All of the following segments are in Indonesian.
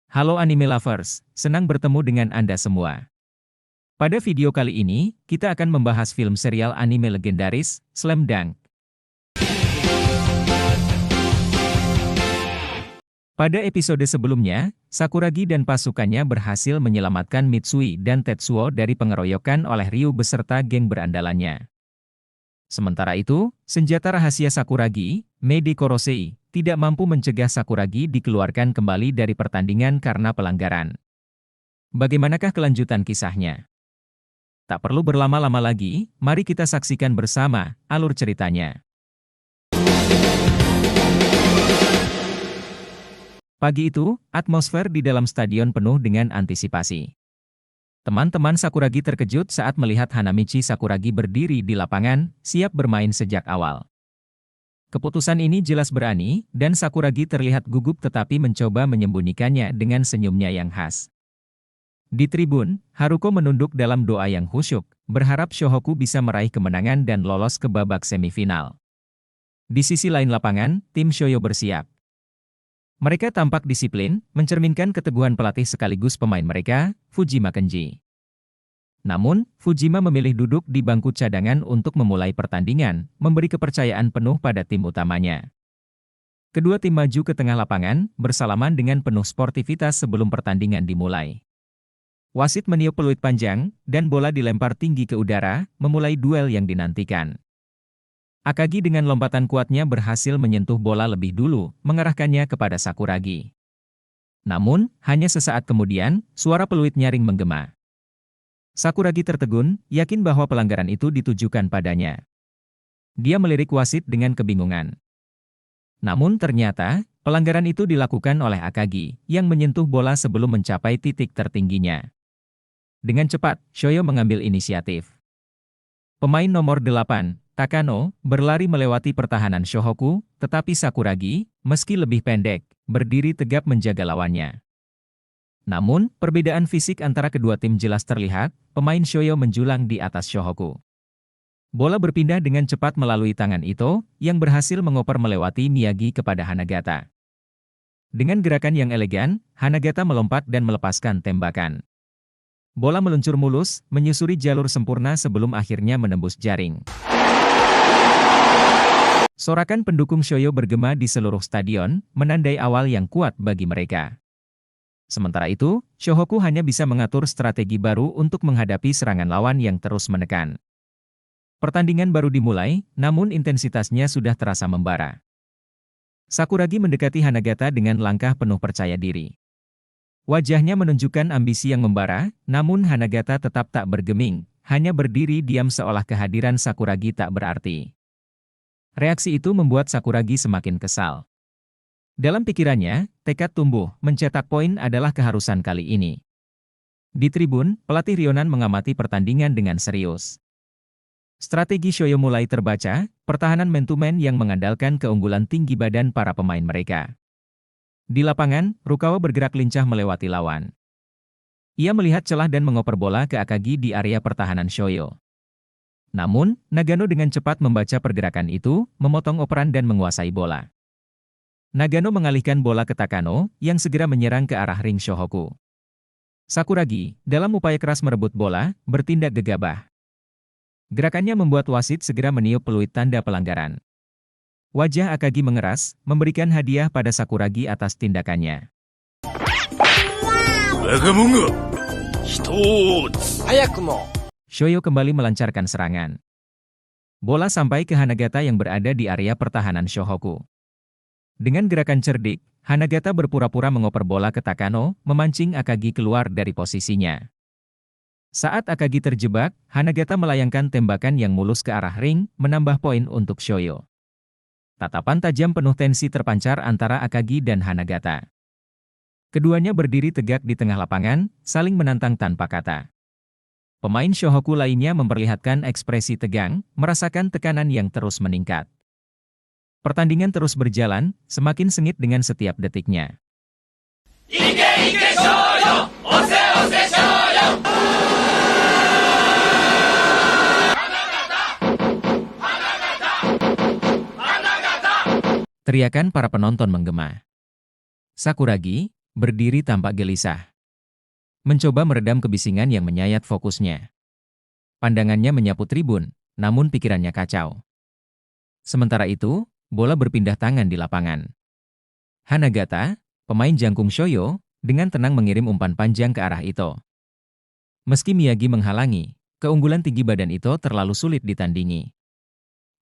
Halo anime lovers, senang bertemu dengan Anda semua. Pada video kali ini, kita akan membahas film serial anime legendaris, Slam Dunk. Pada episode sebelumnya, Sakuragi dan pasukannya berhasil menyelamatkan Mitsui dan Tetsuo dari pengeroyokan oleh Ryu beserta geng berandalannya. Sementara itu, senjata rahasia Sakuragi, Meide Korosei, tidak mampu mencegah Sakuragi dikeluarkan kembali dari pertandingan karena pelanggaran. Bagaimanakah kelanjutan kisahnya? Tak perlu berlama-lama lagi, mari kita saksikan bersama alur ceritanya. Pagi itu, atmosfer di dalam stadion penuh dengan antisipasi. Teman-teman Sakuragi terkejut saat melihat Hanamichi Sakuragi berdiri di lapangan, siap bermain sejak awal. Keputusan ini jelas berani, dan Sakuragi terlihat gugup tetapi mencoba menyembunyikannya dengan senyumnya yang khas. Di tribun, Haruko menunduk dalam doa yang khusyuk, berharap Shohoku bisa meraih kemenangan dan lolos ke babak semifinal. Di sisi lain lapangan, tim Shoyo bersiap. Mereka tampak disiplin, mencerminkan keteguhan pelatih sekaligus pemain mereka, Fujima Kenji. Namun, Fujima memilih duduk di bangku cadangan untuk memulai pertandingan, memberi kepercayaan penuh pada tim utamanya. Kedua tim maju ke tengah lapangan, bersalaman dengan penuh sportivitas sebelum pertandingan dimulai. Wasit meniup peluit panjang, dan bola dilempar tinggi ke udara, memulai duel yang dinantikan. Akagi dengan lompatan kuatnya berhasil menyentuh bola lebih dulu, mengarahkannya kepada Sakuragi. Namun, hanya sesaat kemudian, suara peluit nyaring menggema. Sakuragi tertegun, yakin bahwa pelanggaran itu ditujukan padanya. Dia melirik wasit dengan kebingungan. Namun ternyata, pelanggaran itu dilakukan oleh Akagi, yang menyentuh bola sebelum mencapai titik tertingginya. Dengan cepat, Shoyo mengambil inisiatif. Pemain nomor 8, Takano, berlari melewati pertahanan Shohoku, tetapi Sakuragi, meski lebih pendek, berdiri tegap menjaga lawannya. Namun, perbedaan fisik antara kedua tim jelas terlihat, pemain Shoyo menjulang di atas Shohoku. Bola berpindah dengan cepat melalui tangan Ito, yang berhasil mengoper melewati Miyagi kepada Hanagata. Dengan gerakan yang elegan, Hanagata melompat dan melepaskan tembakan. Bola meluncur mulus, menyusuri jalur sempurna sebelum akhirnya menembus jaring. Sorakan pendukung Shoyo bergema di seluruh stadion, menandai awal yang kuat bagi mereka. Sementara itu, Shohoku hanya bisa mengatur strategi baru untuk menghadapi serangan lawan yang terus menekan. Pertandingan baru dimulai, namun intensitasnya sudah terasa membara. Sakuragi mendekati Hanagata dengan langkah penuh percaya diri. Wajahnya menunjukkan ambisi yang membara, namun Hanagata tetap tak bergeming, hanya berdiri diam seolah kehadiran Sakuragi tak berarti. Reaksi itu membuat Sakuragi semakin kesal. Dalam pikirannya, tekad tumbuh, mencetak poin adalah keharusan kali ini. Di tribun, pelatih Ryonan mengamati pertandingan dengan serius. Strategi Shoyo mulai terbaca, pertahanan man-to-man yang mengandalkan keunggulan tinggi badan para pemain mereka. Di lapangan, Rukawa bergerak lincah melewati lawan. Ia melihat celah dan mengoper bola ke Akagi di area pertahanan Shoyo. Namun, Nagano dengan cepat membaca pergerakan itu, memotong operan dan menguasai bola. Nagano mengalihkan bola ke Takano, yang segera menyerang ke arah ring Shohoku. Sakuragi, dalam upaya keras merebut bola, bertindak gegabah. Gerakannya membuat wasit segera meniup peluit tanda pelanggaran. Wajah Akagi mengeras, memberikan hadiah pada Sakuragi atas tindakannya. Shoyo kembali melancarkan serangan. Bola sampai ke Hanagata yang berada di area pertahanan Shohoku. Dengan gerakan cerdik, Hanagata berpura-pura mengoper bola ke Takano, memancing Akagi keluar dari posisinya. Saat Akagi terjebak, Hanagata melayangkan tembakan yang mulus ke arah ring, menambah poin untuk Shoyo. Tatapan tajam penuh tensi terpancar antara Akagi dan Hanagata. Keduanya berdiri tegak di tengah lapangan, saling menantang tanpa kata. Pemain Shohoku lainnya memperlihatkan ekspresi tegang, merasakan tekanan yang terus meningkat. Pertandingan terus berjalan, semakin sengit dengan setiap detiknya. Ike Shoyo! Ose Shoyo! Teriakan para penonton menggema. Sakuragi, berdiri tampak gelisah. Mencoba meredam kebisingan yang menyayat fokusnya. Pandangannya menyapu tribun, namun pikirannya kacau. Sementara itu, bola berpindah tangan di lapangan. Hanagata, pemain jangkung Shoyo, dengan tenang mengirim umpan panjang ke arah Ito. Meski Miyagi menghalangi, keunggulan tinggi badan Ito terlalu sulit ditandingi.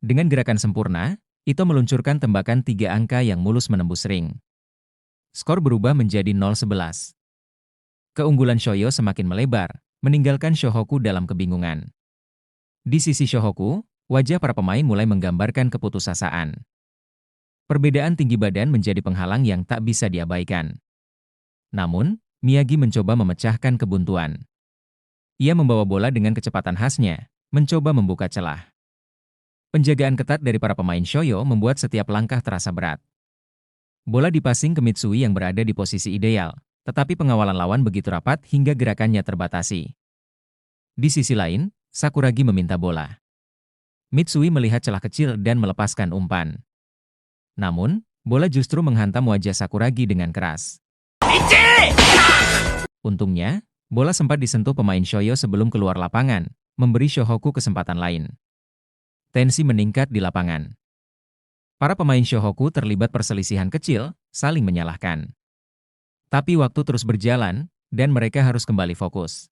Dengan gerakan sempurna, Ito meluncurkan tembakan 3 angka yang mulus menembus ring. Skor berubah menjadi 0-11. Keunggulan Shoyo semakin melebar, meninggalkan Shohoku dalam kebingungan. Di sisi Shohoku, wajah para pemain mulai menggambarkan keputusasaan. Perbedaan tinggi badan menjadi penghalang yang tak bisa diabaikan. Namun, Miyagi mencoba memecahkan kebuntuan. Ia membawa bola dengan kecepatan khasnya, mencoba membuka celah. Penjagaan ketat dari para pemain Shoyo membuat setiap langkah terasa berat. Bola dipasing ke Mitsui yang berada di posisi ideal, tetapi pengawalan lawan begitu rapat hingga gerakannya terbatasi. Di sisi lain, Sakuragi meminta bola. Mitsui melihat celah kecil dan melepaskan umpan. Namun, bola justru menghantam wajah Sakuragi dengan keras. Untungnya, bola sempat disentuh pemain Shoyo sebelum keluar lapangan, memberi Shohoku kesempatan lain. Tensi meningkat di lapangan. Para pemain Shohoku terlibat perselisihan kecil, saling menyalahkan. Tapi waktu terus berjalan, dan mereka harus kembali fokus.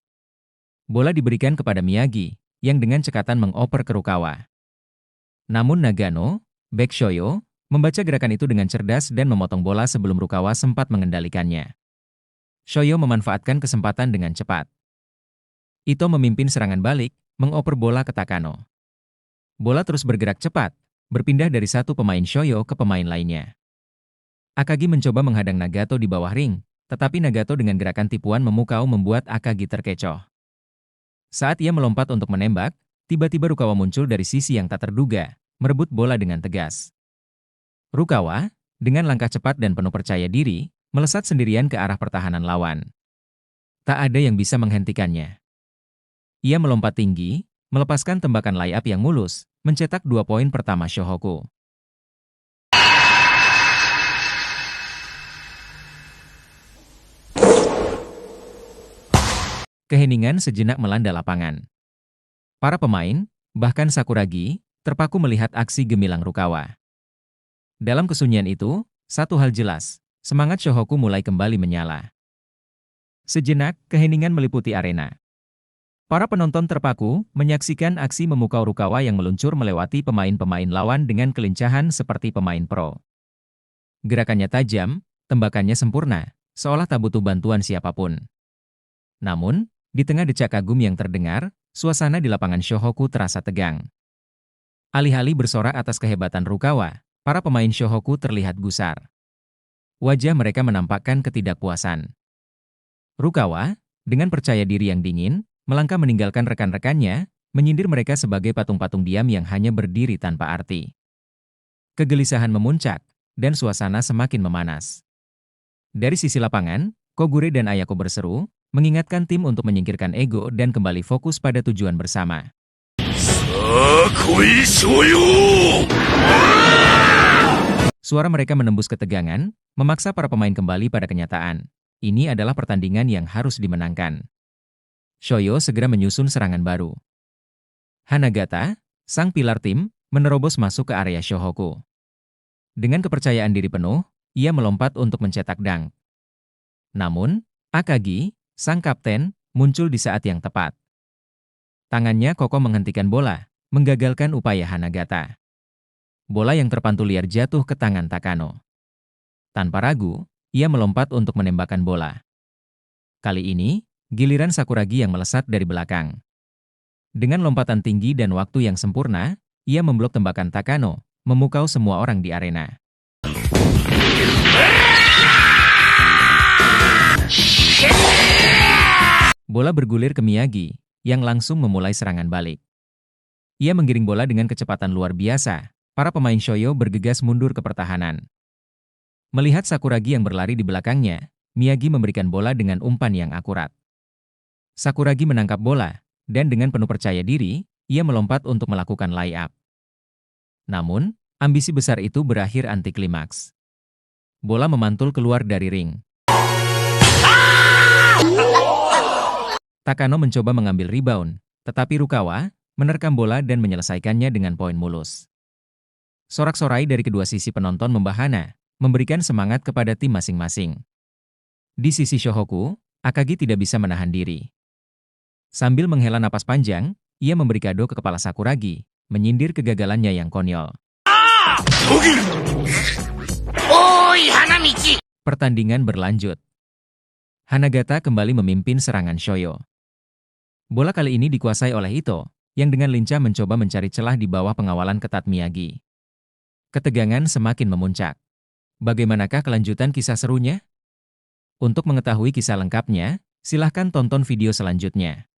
Bola diberikan kepada Miyagi, yang dengan cekatan mengoper ke Rukawa. Namun Nagano, bek Shoyo, membaca gerakan itu dengan cerdas dan memotong bola sebelum Rukawa sempat mengendalikannya. Shoyo memanfaatkan kesempatan dengan cepat. Ito memimpin serangan balik, mengoper bola ke Takano. Bola terus bergerak cepat, berpindah dari satu pemain Shoyo ke pemain lainnya. Akagi mencoba menghadang Nagato di bawah ring, tetapi Nagato dengan gerakan tipuan memukau membuat Akagi terkecoh. Saat ia melompat untuk menembak, tiba-tiba Rukawa muncul dari sisi yang tak terduga, merebut bola dengan tegas. Rukawa, dengan langkah cepat dan penuh percaya diri, melesat sendirian ke arah pertahanan lawan. Tak ada yang bisa menghentikannya. Ia melompat tinggi, melepaskan tembakan layup yang mulus, mencetak 2 poin pertama Shohoku. Keheningan sejenak melanda lapangan. Para pemain, bahkan Sakuragi, terpaku melihat aksi gemilang Rukawa. Dalam kesunyian itu, satu hal jelas, semangat Shohoku mulai kembali menyala. Sejenak, keheningan meliputi arena. Para penonton terpaku menyaksikan aksi memukau Rukawa yang meluncur melewati pemain-pemain lawan dengan kelincahan seperti pemain pro. Gerakannya tajam, tembakannya sempurna, seolah tak butuh bantuan siapapun. Namun, di tengah decak kagum yang terdengar, suasana di lapangan Shohoku terasa tegang. Alih-alih bersorak atas kehebatan Rukawa, para pemain Shohoku terlihat gusar. Wajah mereka menampakkan ketidakpuasan. Rukawa, dengan percaya diri yang dingin, melangkah meninggalkan rekan-rekannya, menyindir mereka sebagai patung-patung diam yang hanya berdiri tanpa arti. Kegelisahan memuncak, dan suasana semakin memanas. Dari sisi lapangan, Kogure dan Ayako berseru, mengingatkan tim untuk menyingkirkan ego dan kembali fokus pada tujuan bersama. Suara mereka menembus ketegangan, memaksa para pemain kembali pada kenyataan. Ini adalah pertandingan yang harus dimenangkan. Shoyo segera menyusun serangan baru. Hanagata, sang pilar tim, menerobos masuk ke area Shohoku. Dengan kepercayaan diri penuh, ia melompat untuk mencetak dunk. Namun, Akagi, sang kapten, muncul di saat yang tepat. Tangannya kokoh menghentikan bola, menggagalkan upaya Hanagata. Bola yang terpantul liar jatuh ke tangan Takano. Tanpa ragu, ia melompat untuk menembakkan bola. Kali ini, giliran Sakuragi yang melesat dari belakang. Dengan lompatan tinggi dan waktu yang sempurna, ia memblok tembakan Takano, memukau semua orang di arena. Bola bergulir ke Miyagi, yang langsung memulai serangan balik. Ia menggiring bola dengan kecepatan luar biasa, para pemain Shoyo bergegas mundur ke pertahanan. Melihat Sakuragi yang berlari di belakangnya, Miyagi memberikan bola dengan umpan yang akurat. Sakuragi menangkap bola, dan dengan penuh percaya diri, ia melompat untuk melakukan layup. Namun, ambisi besar itu berakhir anti klimaks. Bola memantul keluar dari ring. Takano mencoba mengambil rebound, tetapi Rukawa menerkam bola dan menyelesaikannya dengan poin mulus. Sorak-sorai dari kedua sisi penonton membahana, memberikan semangat kepada tim masing-masing. Di sisi Shohoku, Akagi tidak bisa menahan diri. Sambil menghela napas panjang, ia memberi kado ke kepala Sakuragi, menyindir kegagalannya yang konyol. Oi, Hanamichi! Pertandingan berlanjut. Hanagata kembali memimpin serangan Shoyo. Bola kali ini dikuasai oleh Ito, yang dengan lincah mencoba mencari celah di bawah pengawalan ketat Miyagi. Ketegangan semakin memuncak. Bagaimanakah kelanjutan kisah serunya? Untuk mengetahui kisah lengkapnya, silahkan tonton video selanjutnya.